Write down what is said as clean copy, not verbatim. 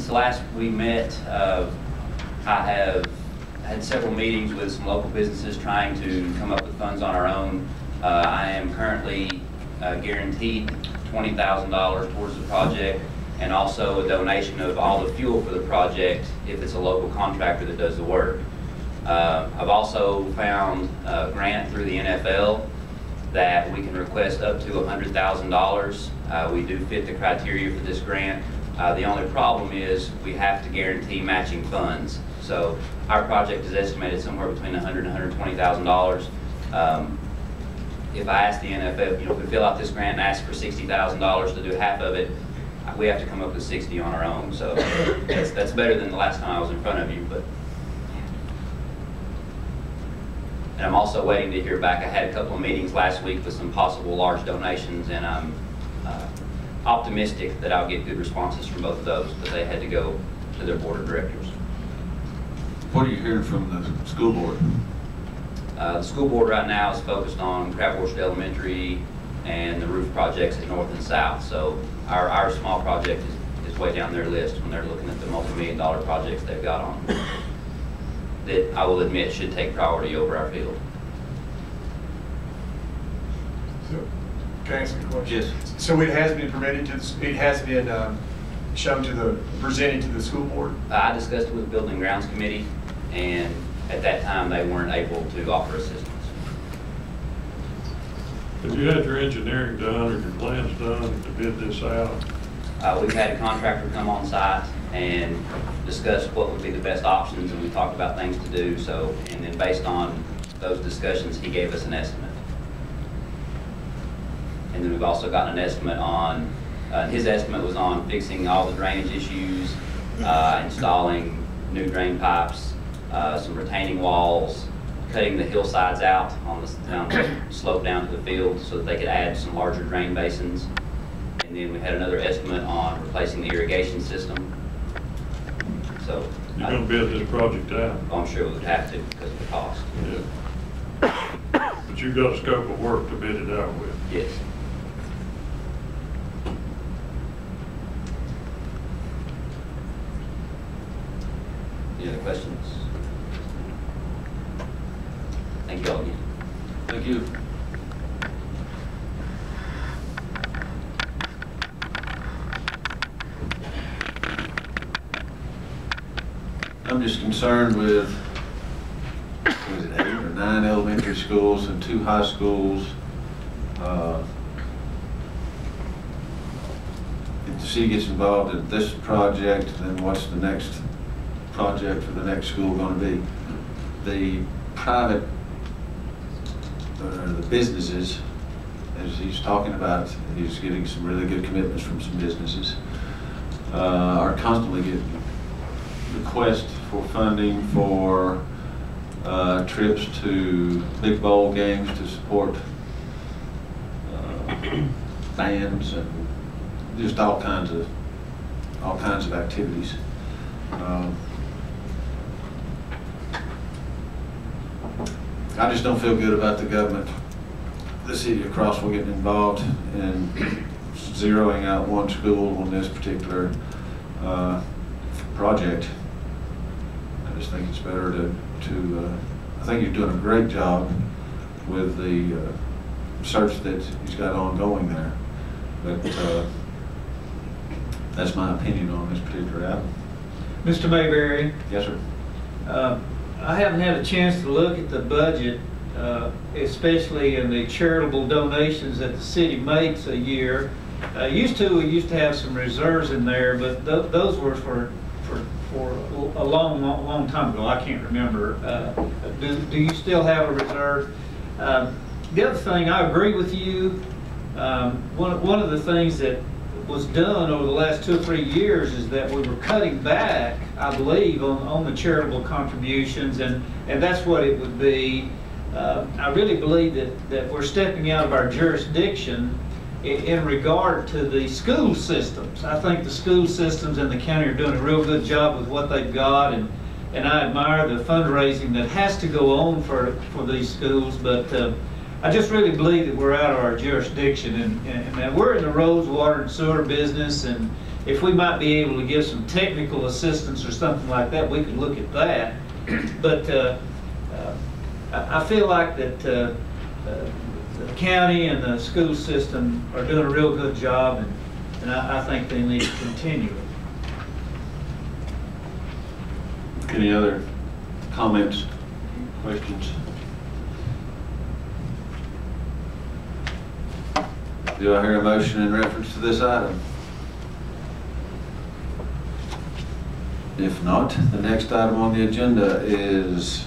since last we met, I have had several meetings with some local businesses trying to come up with funds on our own. I am currently guaranteed $20,000 towards the project, and also a donation of all the fuel for the project if it's a local contractor that does the work. I've also found a grant through the NFL that we can request up to $100,000. We do fit the criteria for this grant. The only problem is we have to guarantee matching funds. So our project is estimated somewhere between $100,000 and $120,000. If I ask the NFL, if we fill out this grant and ask for $60,000 to do half of it, we have to come up with 60 on our own. So that's better than the last time I was in front of you. And I'm also waiting to hear back. I had a couple of meetings last week with some possible large donations, and I'm optimistic that I'll get good responses from both of those, but they had to go to their board of directors. What are you hearing from the school board? The school board right now is focused on Crab Orchard Elementary and the roof projects at North and South. So our small project is way down their list when they're looking at the multi-million-dollar projects they've got on, that I will admit should take priority over our field. So, can I ask a question? Yes. So it has been permitted to, it has been shown to the, presented to the school board? I discussed it with the Building and Grounds Committee, and at that time they weren't able to offer assistance. Have you had your engineering done or your plans done to bid this out? We've had a contractor come on site and discuss what would be the best options, and we talked about things to do. So, and then based on those discussions, he gave us an estimate. And then we've also gotten an estimate on, his estimate was on fixing all the drainage issues, installing new drain pipes, some retaining walls, cutting the hillsides out on the slope down to the field so that they could add some larger drain basins. And then we had another estimate on replacing the irrigation system. So you're going to bid this project out? I'm sure we would have to because of the cost. Yeah. But you've got a scope of work to bid it out with? Yes. Any other questions? Thank you all again. Thank you. I'm just concerned with, was it 8 or 9 elementary schools and 2 high schools. If the city gets involved in this project, then what's the next project for the next school going to be? The private, the businesses, as he's talking about, he's getting some really good commitments from some businesses, are constantly getting requests for funding for trips to big bowl games to support bands and just all kinds of activities. I just don't feel good about the government, the city of Crossville getting involved in zeroing out one school on this particular project. I just think it's better to I think you're doing a great job with the search that he's got ongoing there. But that's my opinion on this particular item. Mr. Mayberry? Yes, sir. I haven't had a chance to look at the budget, especially in the charitable donations that the city makes a year. We used to have some reserves in there, but those were for a long time ago. I can't remember. Do you still have a reserve? The other thing, I agree with you. One of the things that was done over the last 2 or 3 years is that we were cutting back, I believe, on the charitable contributions, and that's what it would be. I really believe that we're stepping out of our jurisdiction in regard to the school systems. I think the school systems in the county are doing a real good job with what they've got, and I admire the fundraising that has to go on for these schools, but I just really believe that we're out of our jurisdiction, and we're in the roads, water, and sewer business, and if we might be able to give some technical assistance or something like that, we could look at that. But I feel like that the county and the school system are doing a real good job, and I think they need to continue it. Any other comments, questions? Do I hear a motion in reference to this item? If not, the next item on the agenda is